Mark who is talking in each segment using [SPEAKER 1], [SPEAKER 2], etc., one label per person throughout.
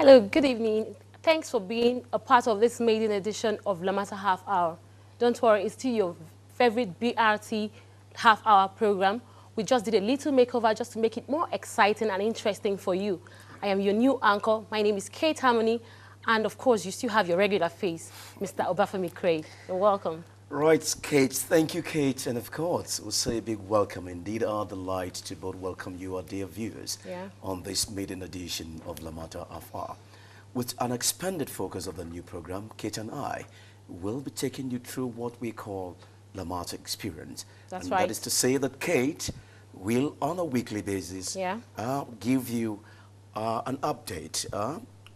[SPEAKER 1] Hello, good evening. Thanks for being a part of this maiden edition of Lamata Half Hour. Don't worry, it's still your favorite BRT half hour program. We just did a little makeover just to make it more exciting and interesting for you. I am your new anchor. My name is Kate Harmony. And of course, you still have your regular face, Mr. Obafemi Craig. You're welcome.
[SPEAKER 2] Right, Kate. Thank you, Kate. And of course, we'll say a big welcome. Indeed, our delight to both welcome you, our dear viewers, on this maiden edition of Lamata Afar. With an expanded focus of the new program, Kate and I will be taking you through what we call Lamata Experience.
[SPEAKER 1] That's
[SPEAKER 2] and
[SPEAKER 1] right.
[SPEAKER 2] That is to say that Kate will, on a weekly basis, give you an update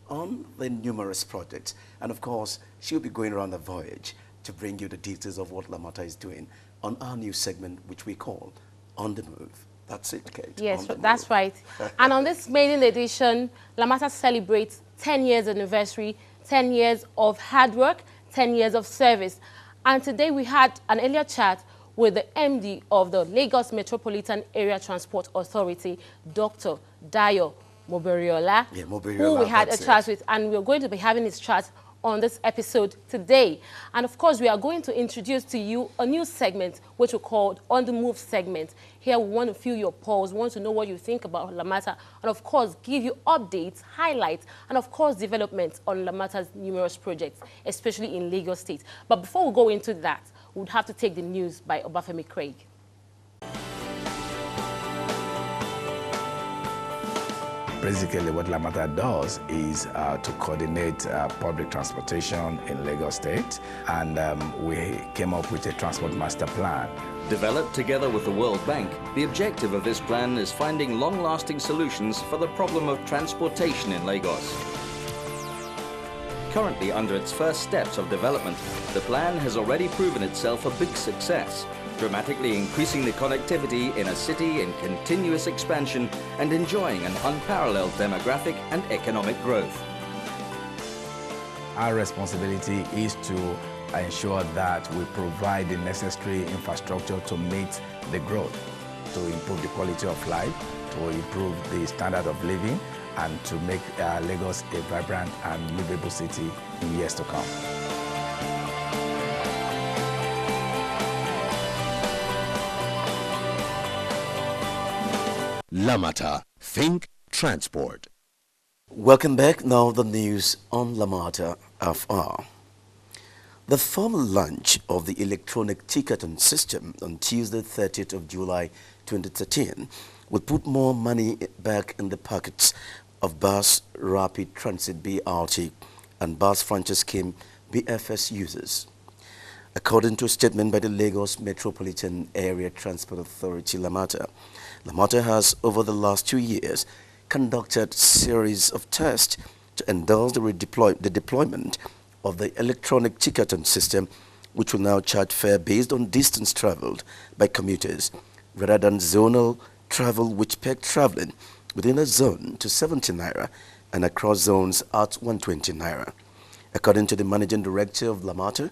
[SPEAKER 2] on the numerous projects. And of course, she'll be going around the voyage to bring you the details of what Lamata is doing on our new segment, which we call On the Move. That's it, Kate.
[SPEAKER 1] Yes, that's right. And on this maiden edition, Lamata celebrates 10 years anniversary, 10 years of hard work, 10 years of service. And today we had an earlier chat with the MD of the Lagos Metropolitan Area Transport Authority, Dr. Dayo Moberiola, who we had a chat with, and we're going to be having his chat on this episode today. And of course, we are going to introduce to you a new segment, which we called On the Move segment. Here, we want to feel your pulse, we want to know what you think about Lamata, and of course, give you updates, highlights, and of course, developments on Lamata's numerous projects, especially in Lagos State. But before we go into that, we would have to take the news by Obafemi Craig.
[SPEAKER 3] Basically, what Lamata does is to coordinate public transportation in Lagos State, and we came up with a transport master plan.
[SPEAKER 4] Developed together with the World Bank, the objective of this plan is finding long-lasting solutions for the problem of transportation in Lagos. Currently under its first steps of development, the plan has already proven itself a big success, dramatically increasing the connectivity in a city in continuous expansion and enjoying an unparalleled demographic and economic growth.
[SPEAKER 3] Our responsibility is to ensure that we provide the necessary infrastructure to meet the growth, to improve the quality of life, to improve the standard of living, and to make Lagos a vibrant and livable city in years to come.
[SPEAKER 5] Lamata, think transport.
[SPEAKER 2] Welcome back. Now the news on Lamata FR. The formal launch of the electronic ticketing system on Tuesday, 30th of July 2013 will put more money back in the pockets of Bus Rapid Transit BRT and Bus Franchise Scheme BFS users. According to a statement by the Lagos Metropolitan Area Transport Authority, Lamata has, over the last 2 years, conducted a series of tests to endorse the deployment of the electronic ticketing system, which will now charge fare based on distance traveled by commuters, rather than zonal travel, which pegged traveling within a zone to 70 naira and across zones at 120 naira. According to the managing director of Lamata,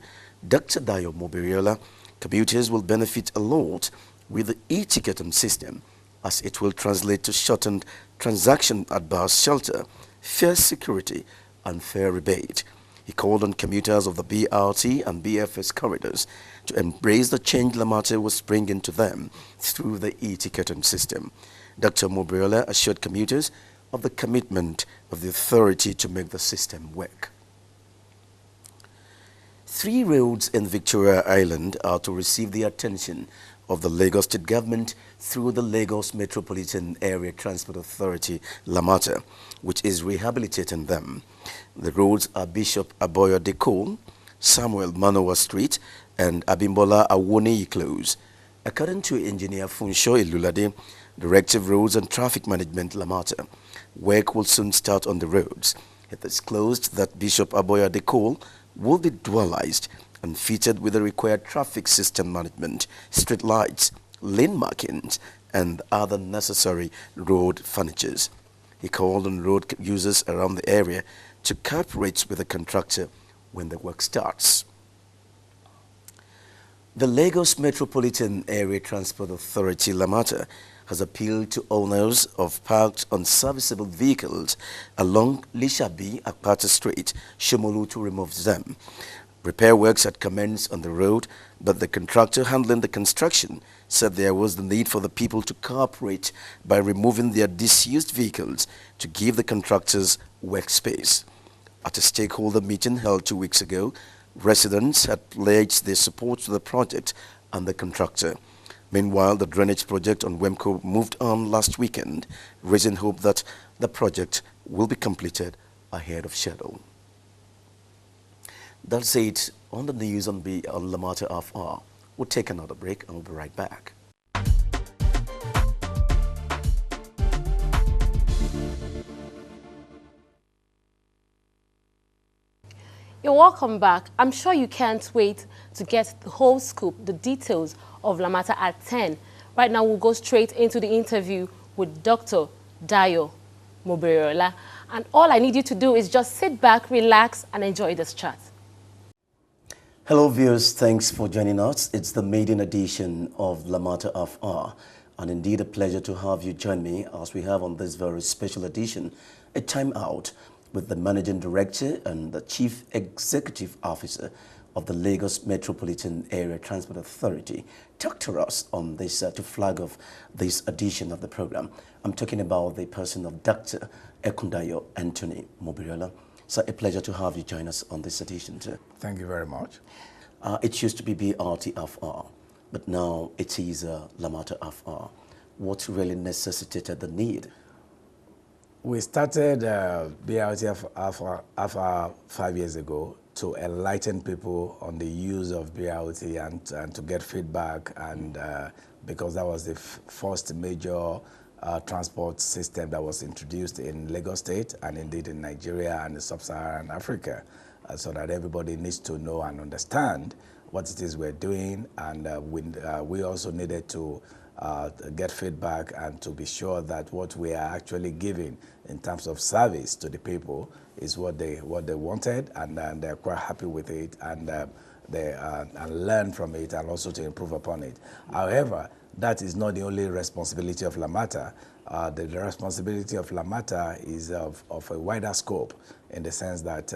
[SPEAKER 2] Dr. Dayo Moberiola, commuters will benefit a lot with the e-ticketing system, as it will translate to shortened transaction at bus shelter, fare security, and fare rebate. He called on commuters of the BRT and BFS corridors to embrace the change Lamata was bringing to them through the e-ticketing system. Dr. Moberiola assured commuters of the commitment of the authority to make the system work. 3 roads in Victoria Island are to receive the attention of the Lagos State Government through the Lagos Metropolitan Area Transport Authority, Lamata, which is rehabilitating them. The roads are Bishop Aboyo Dekol, Samuel Manowa Street, and Abimbola Awoni Close. According to Engineer Funsho Ilulade, Director of Roads and Traffic Management, Lamata, work will soon start on the roads. It is closed that Bishop Aboyo Dekol will be dualized and fitted with the required traffic system management, street lights, lane markings, and other necessary road furnitures. He called on road users around the area to cooperate with the contractor when the work starts. The Lagos Metropolitan Area Transport Authority, Lamata, has appealed to owners of parked unserviceable vehicles along Lishabi Akpata Street, Shomolu, to remove them. Repair works had commenced on the road, but the contractor handling the construction said there was the need for the people to cooperate by removing their disused vehicles to give the contractors workspace. At a stakeholder meeting held 2 weeks ago, residents had pledged their support to the project and the contractor. Meanwhile, the drainage project on Wemco moved on last weekend, raising hope that the project will be completed ahead of schedule. That's it on the news on Lamata FR. We'll take another break and we'll be right back.
[SPEAKER 1] You're welcome back. I'm sure you can't wait to get the whole scoop, the details of Lamata at 10. Right now, we'll go straight into the interview with Dr. Dayo Moberiola. And all I need you to do is just sit back, relax, and enjoy this chat.
[SPEAKER 2] Hello viewers, thanks for joining us. It's the maiden edition of Lamata FR, and indeed a pleasure to have you join me as we have on this very special edition a time out with the Managing Director and the Chief Executive Officer of the Lagos Metropolitan Area Transport Authority talk to us on this to flag off this edition of the program. I'm talking about the person of Dr. Ekundayo Anthony Moberiola. So a pleasure to have you join us on this edition, sir.
[SPEAKER 3] Thank you very much.
[SPEAKER 2] It used to be BRTFR, but now it is Lamata FR. What really necessitated the need?
[SPEAKER 3] We started BRTFR 5 years ago to enlighten people on the use of BRT and to get feedback, and because that was the first major transport system that was introduced in Lagos State and indeed in Nigeria and in Sub-Saharan Africa, so that everybody needs to know and understand what it is we're doing, and we also needed to get feedback and to be sure that what we are actually giving in terms of service to the people is what they wanted, and they're quite happy with it, and they learn from it and also to improve upon it. However, that is not the only responsibility of Lamata. The responsibility of Lamata is of a wider scope, in the sense that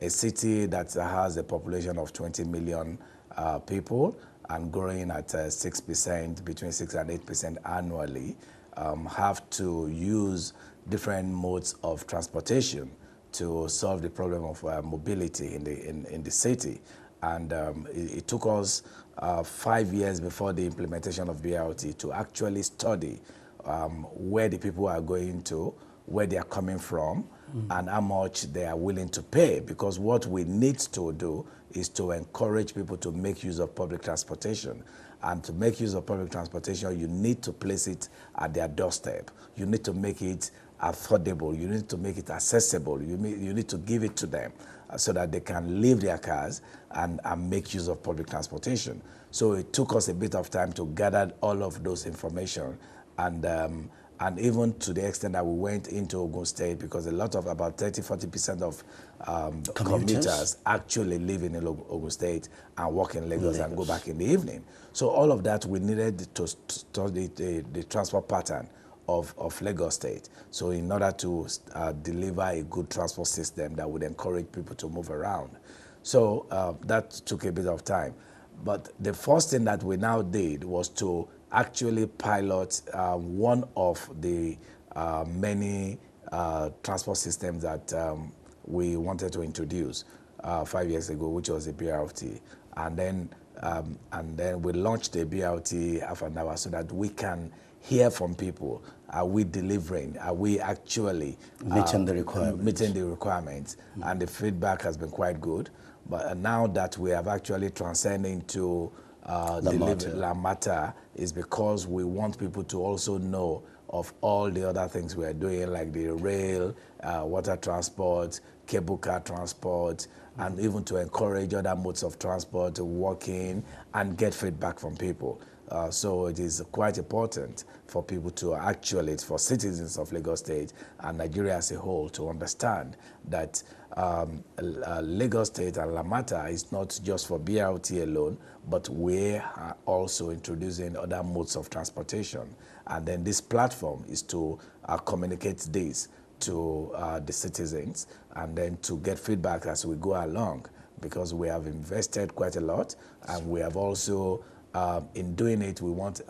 [SPEAKER 3] a city that has a population of 20 million people and growing at 6%, between 6 and 8% annually, have to use different modes of transportation to solve the problem of mobility in the city. And it took us 5 years before the implementation of BRT to actually study where the people are going to, where they are coming from, and how much they are willing to pay. Because what we need to do is to encourage people to make use of public transportation. And to make use of public transportation, you need to place it at their doorstep. You need to make it affordable. You need to make it accessible. You need to give it to them so that they can leave their cars and make use of public transportation. So it took us a bit of time to gather all of those information, and even to the extent that we went into Ogun State, because about 30–40% of commuters actually live in Ogun State and work in Lagos and go back in the evening. So all of that, we needed to study the transport pattern of Lagos State. So in order to deliver a good transport system that would encourage people to move around. So that took a bit of time. But the first thing that we now did was to actually pilot one of the many transport systems that we wanted to introduce 5 years ago, which was the BRT. And then we launched the BRT half an hour so that we can hear from people. Are we delivering? Are we actually
[SPEAKER 2] meeting the requirements?
[SPEAKER 3] Meeting the requirements. And the feedback has been quite good. But now that we have actually transcended into Lamata, is because we want people to also know of all the other things we are doing, like the rail, water transport, cable car transport, and even to encourage other modes of transport to walk in and get feedback from people. So it is quite important for people to actually, for citizens of Lagos State and Nigeria as a whole, to understand that Lagos State and Lamata is not just for BRT alone, but we are also introducing other modes of transportation. And then this platform is to communicate this to the citizens and then to get feedback as we go along, because we have invested quite a lot, and we have also, in doing it, we want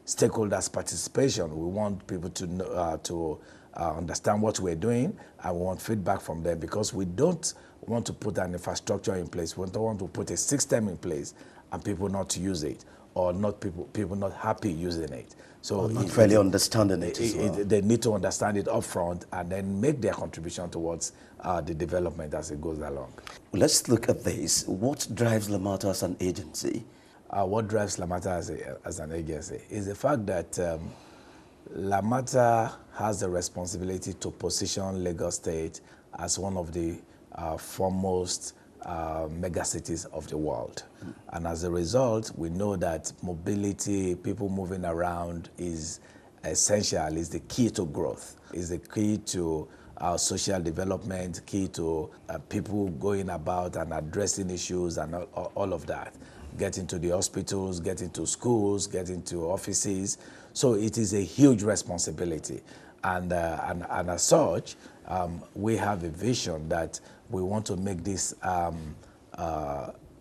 [SPEAKER 3] stakeholders' participation. We want people to know, understand what we're doing, and we want feedback from them, because we don't want to put an infrastructure in place. We don't want to put a system in place and people not use it, or not people not happy using it. So
[SPEAKER 2] not really understanding it as well.
[SPEAKER 3] They need to understand it upfront and then make their contribution towards the development as it goes along.
[SPEAKER 2] Let's look at this. What drives Lamata as an agency?
[SPEAKER 3] What drives Lamata as an agency is the fact that Lamata has the responsibility to position Lagos State as one of the foremost megacities of the world. And as a result, we know that mobility, people moving around, is essential, is the key to growth, is the key to social development, key to people going about and addressing issues and all of that. Getting to the hospitals, getting to schools, getting to offices. So it is a huge responsibility. And as such, we have a vision that we want to make this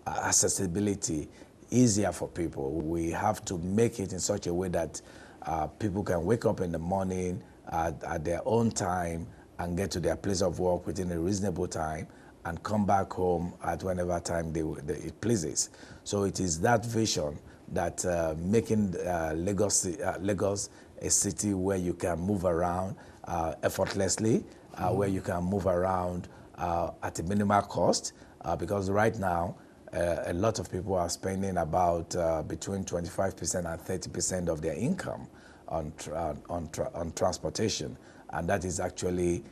[SPEAKER 3] accessibility easier for people. We have to make it in such a way that people can wake up in the morning at their own time and get to their place of work within a reasonable time and come back home at whenever time it pleases. So it is that vision that making Lagos a city where you can move around effortlessly, where you can move around at a minimal cost, because right now a lot of people are spending about between 25% and 30% of their income on transportation, and that is actually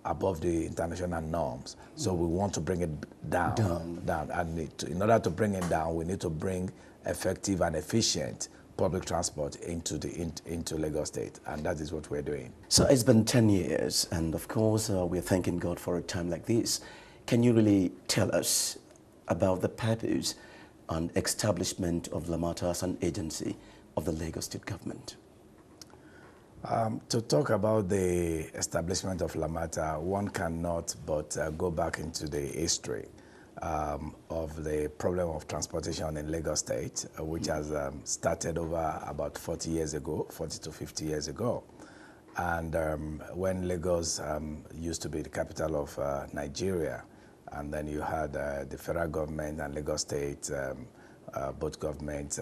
[SPEAKER 3] above the international norms. So we want to bring it down. And in order to bring it down, we need to bring effective and efficient public transport into Lagos State, and that is what we're doing.
[SPEAKER 2] So it's been 10 years, and of course, we're thanking God for a time like this. Can you really tell us about the purpose and establishment of Lamata as an agency of the Lagos State government?
[SPEAKER 3] To talk about the establishment of Lamata, one cannot but go back into the history of the problem of transportation in Lagos State, which has started over about 40 to 50 years ago. And when Lagos used to be the capital of Nigeria, and then you had the federal government and Lagos State, both governments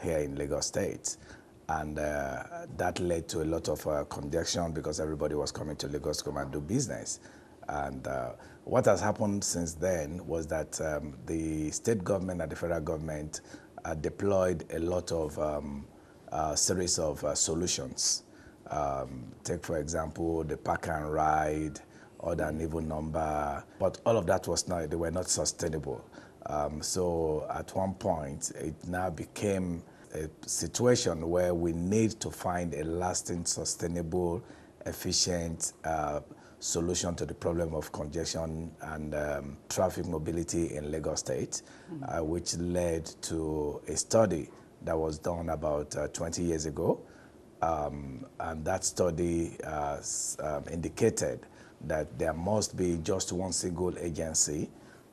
[SPEAKER 3] here in Lagos State. And that led to a lot of congestion because everybody was coming to Lagos to come and do business. And what has happened since then was that the state government and the federal government deployed a lot of series of solutions. Take, for example, the park and ride, odd and even number, but all of that they were not sustainable. So at one point, it now became a situation where we need to find a lasting, sustainable, efficient solution to the problem of congestion and traffic mobility in Lagos State, which led to a study that was done about 20 years ago. And that study indicated that there must be just one single agency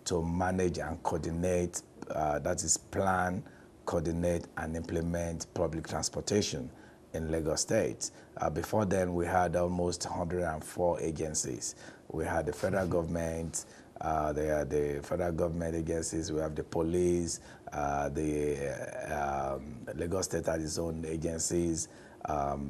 [SPEAKER 3] to manage and coordinate, that is plan, coordinate and implement public transportation in Lagos State. Before then, we had almost 104 agencies. We had the federal government, the federal government agencies, we have the police, the Lagos State had its own agencies,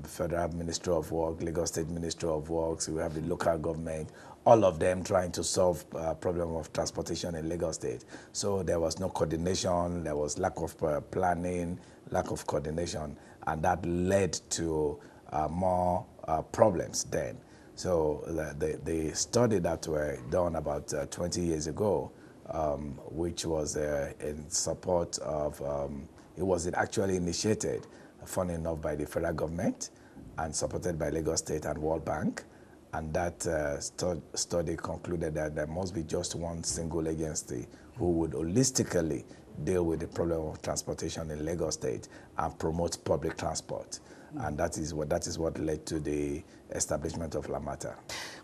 [SPEAKER 3] Federal Ministry of Work, Lagos State Ministry of Works, we have the local government, all of them trying to solve problem of transportation in Lagos State. So there was no coordination, there was lack of planning, lack of coordination, and that led to more problems then. So the study that were done about 20 years ago, which was in support of, it was actually initiated, funny enough, by the federal government and supported by Lagos State and World Bank. And that study concluded that there must be just one single agency who would holistically deal with the problem of transportation in Lagos State and promote public transport. And that is what led to the establishment of Lamata.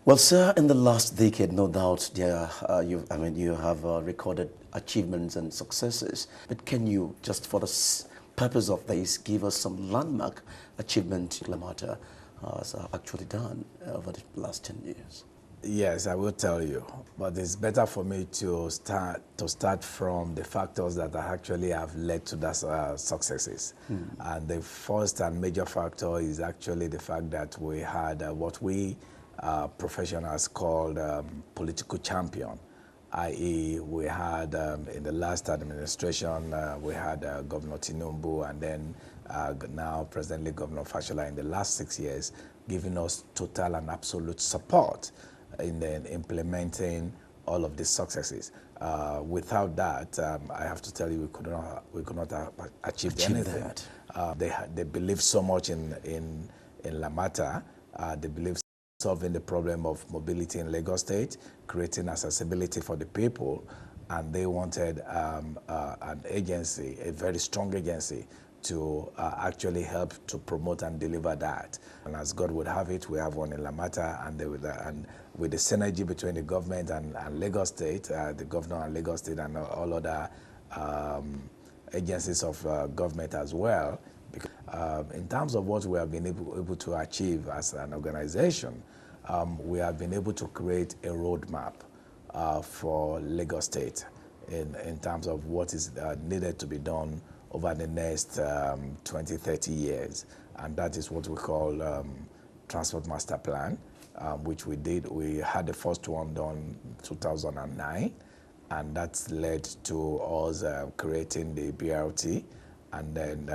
[SPEAKER 2] Well, sir, in the last decade, no doubt, you have recorded achievements and successes. But can you, just for the purpose of this, give us some landmark achievement Lamata has actually done over the last 10 years?
[SPEAKER 3] Yes, I will tell you, but it's better for me to start from the factors that actually have led to those successes. And the first and major factor is actually the fact that we had what we professionals called political champion, i.e. we had in the last administration, we had Governor Tinubu, and then now presently Governor Fashola in the last 6 years, giving us total and absolute support in implementing all of these successes. Without that, I have to tell you, we could not have achieved anything. They believe so much in Lamata. They believe solving the problem of mobility in Lagos State, creating accessibility for the people, and they wanted an agency, a very strong agency, to actually help to promote and deliver that. And as God would have it, we have one in Lamata, and with the synergy between the government and Lagos State, the governor and Lagos State and all other agencies of government as well. Because, in terms of what we have been able to achieve as an organization, we have been able to create a roadmap for Lagos State in terms of what is needed to be done over the next 20, 30 years. And that is what we call Transport Master Plan, which we did. We had the first one done in 2009, and that's led to us creating the BRT. And then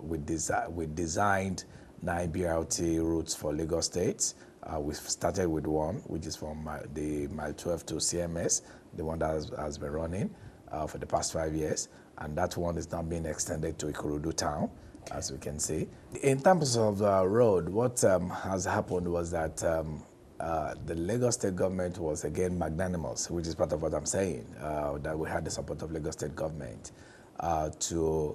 [SPEAKER 3] we designed 9 BRT routes for Lagos State. We started with one, which is from the Mile 12 to CMS, the one that has been running for the past 5 years. And that one is now being extended to Ikorodu town, as we can see. In terms of the road, what has happened was that the Lagos State government was again magnanimous, which is part of what I'm saying, that we had the support of Lagos State government to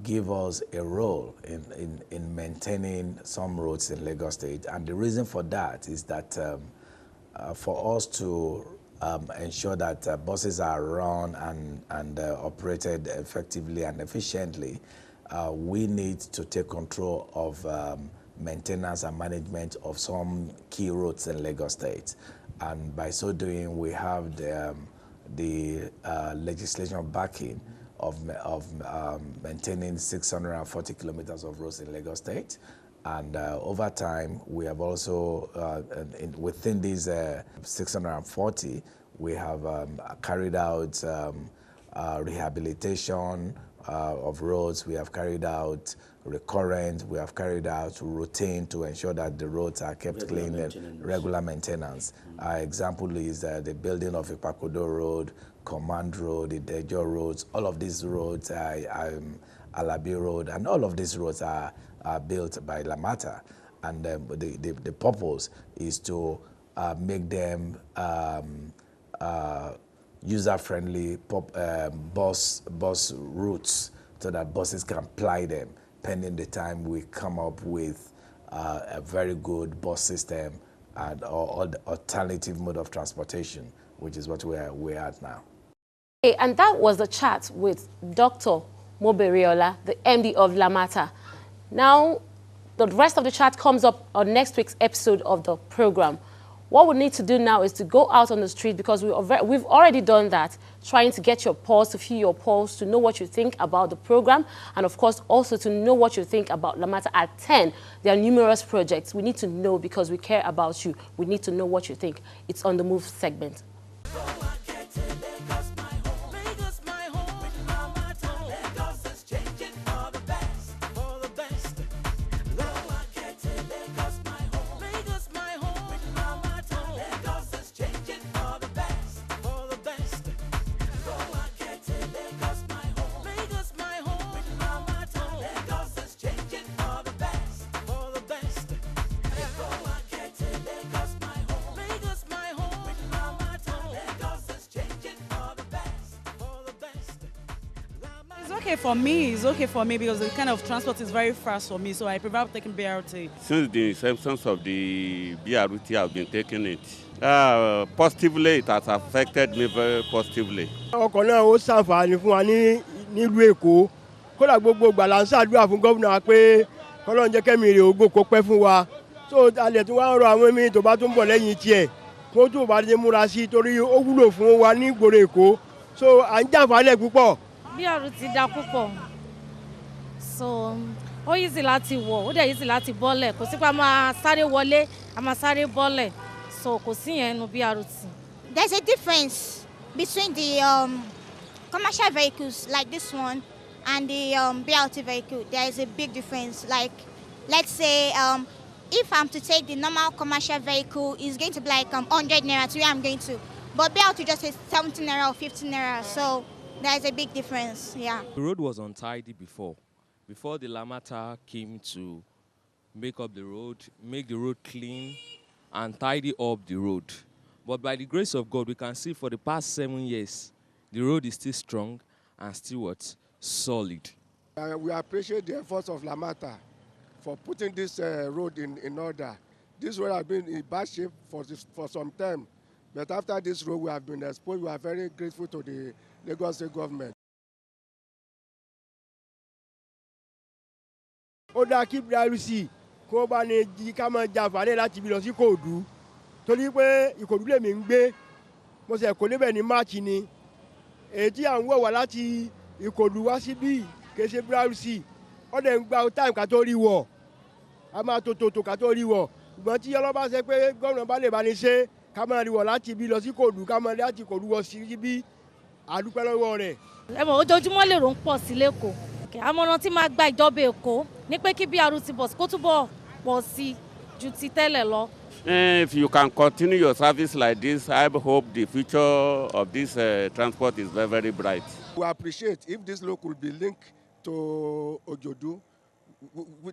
[SPEAKER 3] give us a role in maintaining some roads in Lagos State. And the reason for that is that for us to ensure that buses are run and operated effectively and efficiently, we need to take control of maintenance and management of some key roads in Lagos State. And by so doing, we have the legislation backing of maintaining 640 kilometers of roads in Lagos State. And over time, we have also, within these 640, we have carried out rehabilitation of roads. We have carried out recurrent. We have carried out routine to ensure that the roads are kept clean and regular maintenance. Example is the building of Ipakodo Road, Command Road, the Dejo roads. All of these roads, Alabi Road, and all of these roads are built by Lamata. And the purpose is to make them user-friendly bus routes so that buses can ply them, pending the time we come up with a very good bus system and or alternative mode of transportation, which is what we're at now.
[SPEAKER 1] Okay, and that was the chat with Dr. Moberiola, the MD of Lamata. Now, the rest of the chat comes up on next week's episode of the program. What we need to do now is to go out on the street, because we've already done that, trying to get your pulse, to feel your pulse, to know what you think about the program, and of course also to know what you think about Lamata at 10. There are numerous projects. We need to know, because we care about you. We need to know what you think. It's on the Move segment.
[SPEAKER 6] Okay, for me, it's okay for me because the kind of transport is very fast for me, so I prefer taking BRT.
[SPEAKER 7] Since the inception of the BRT, I've been taking it. Positively, it has affected me very positively.
[SPEAKER 8] Ọkọ̀ náà ó ṣàǹfààní fún wa nílùú Èkó. Kódà gbogbo ìgbà là ń ṣàdúrà fún gómìnà wa pé k'Ọlọ́run jẹ́ kẹ́mi rẹ̀ ògo kó pẹ́ fún wa. So alẹ̀ tí wọ́n á rọ àwọn míì tó bá tún bọ̀ lẹ́yìn tiẹ̀ kó tún bá dé múra sí torí ó wúlò fún wa ní ìgboro Èkó. So à ń jàǹfààní púpọ̀.
[SPEAKER 9] BRT dá púpọ̀. So ó easy láti wọ̀, ó dẹ̀ easy láti bọ́lẹ̀. Kò sí pé a máa sáré wọlé, a máa sáré bọ́lẹ̀. So kò sí yẹn nínú BRT.
[SPEAKER 10] There's a difference between the commercial vehicles like this one and the BRT vehicle. There is a big difference. Like, let's say if I'm to take the normal commercial vehicle, it's going to be like 100 naira to where I'm going to. But BRT just is 17 naira or 15 naira. So there is a big difference, yeah.
[SPEAKER 11] The road was untidy before the Lamata came to make up the road, make the road clean and tidy up the road. But by the grace of God, we can see for the past 7 years, the road is still strong and still what? Solid.
[SPEAKER 12] We appreciate the efforts of Lamata for putting this road in order. This road has been in bad shape for some time, but after this road we have been exposed, we are very grateful to the Lagos State government.
[SPEAKER 8] Ó dáa kí BRT kó bá ní ká máa jàǹfààní láti bí lọ sí Ìkòròdú torí pé Ìkòròdú lèmi ń gbé mo ṣe kò níbẹ̀ ní March ni èyí tí à ń wọ̀ wá láti Ìkòròdú wá síbí kì í ṣe BRT ó dẹ̀ ń gba time ká tó rí wọ̀ a máa tó ká tó rí wọ̀ ṣùgbọ́n tí ọlọ́ba ṣe pé gómìnà bá lè bá ní ṣe ká máa rí wọ̀ láti bí lọ sí Ìkòròdú ká máa láti Ìkòròdú wọ̀ síbí àdúpẹ́ lọ́wọ́ rẹ̀.
[SPEAKER 9] Ẹ mọ̀ ojoojúmọ́ lèrò ń pọ̀ sí l'Ékòó. Àmọ̀ràn tí máa gba ìjọba Èkó ní pé kí BRT bus kó túbọ̀ pọ̀ sí ju ti tẹ́lẹ̀ lọ.
[SPEAKER 7] If you can continue your service like this, I hope the future of this transport is very, very bright.
[SPEAKER 12] We appreciate if this road could be linked to Ojodu,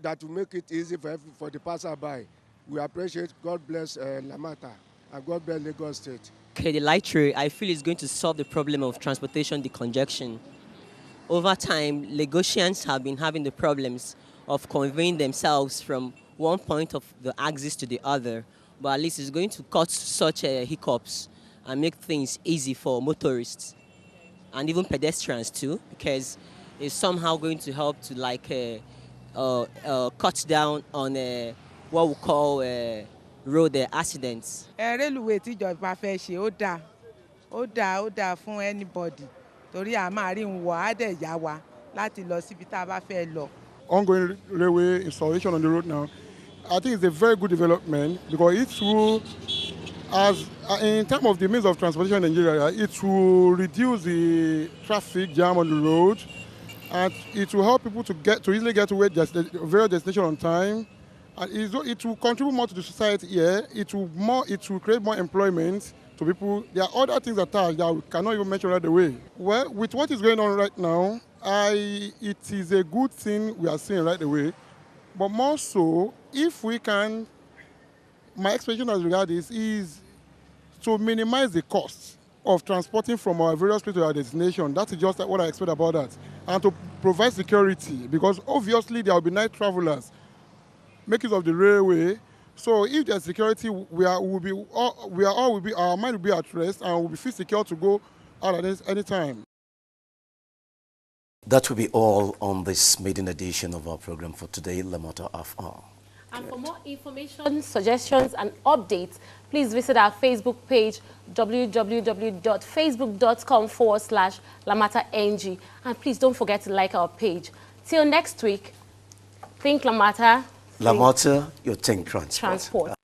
[SPEAKER 12] that will make it easy for the passerby. We appreciate. God bless Lamata and God bless Lagos State.
[SPEAKER 13] Okay, the light rail, I feel is going to solve the problem of transportation decongestion. Over time, Lagosians have been having the problems of conveying themselves from one point of the axis to the other, but at least it's going to cut such hiccups and make things easy for motorists and even pedestrians too, because it's somehow going to help to like cut down on what we call road accidents.
[SPEAKER 6] Railway tíjọba fẹ́ ṣe ó dáa fún anybody torí a máa rí ń wọ̀ á dẹ̀ yá wa láti lọ síbi tá a bá fẹ́ lọ.
[SPEAKER 14] Ongoing railway installation on the road now, I think it's a very good development because it will, as in terms of the means of transportation in Nigeria, it will reduce the traffic jam on the road, and it will help people to easily get to various destinations on time, and it will contribute more to the society here. It will create more employment to people. There are other things attached that we cannot even mention right away. Well, with what is going on right now, it is a good thing we are seeing right away. But more so, if we can, my expectation as regards this is to minimize the cost of transporting from our various places to our destination. That is just what I expect about that. And to provide security, because obviously there will be night travelers, make use of the railway. So if there's security, our mind will be at rest and we'll be feel secure to go out at any time.
[SPEAKER 2] That will be all on this maiden edition of our program for today, Lamata FR.
[SPEAKER 1] And for more information, suggestions, and updates, please visit our Facebook page, www.facebook.com/LamataNG. And please don't forget to like our page. Till next week, think Lamata.
[SPEAKER 2] Lamata, your think transport.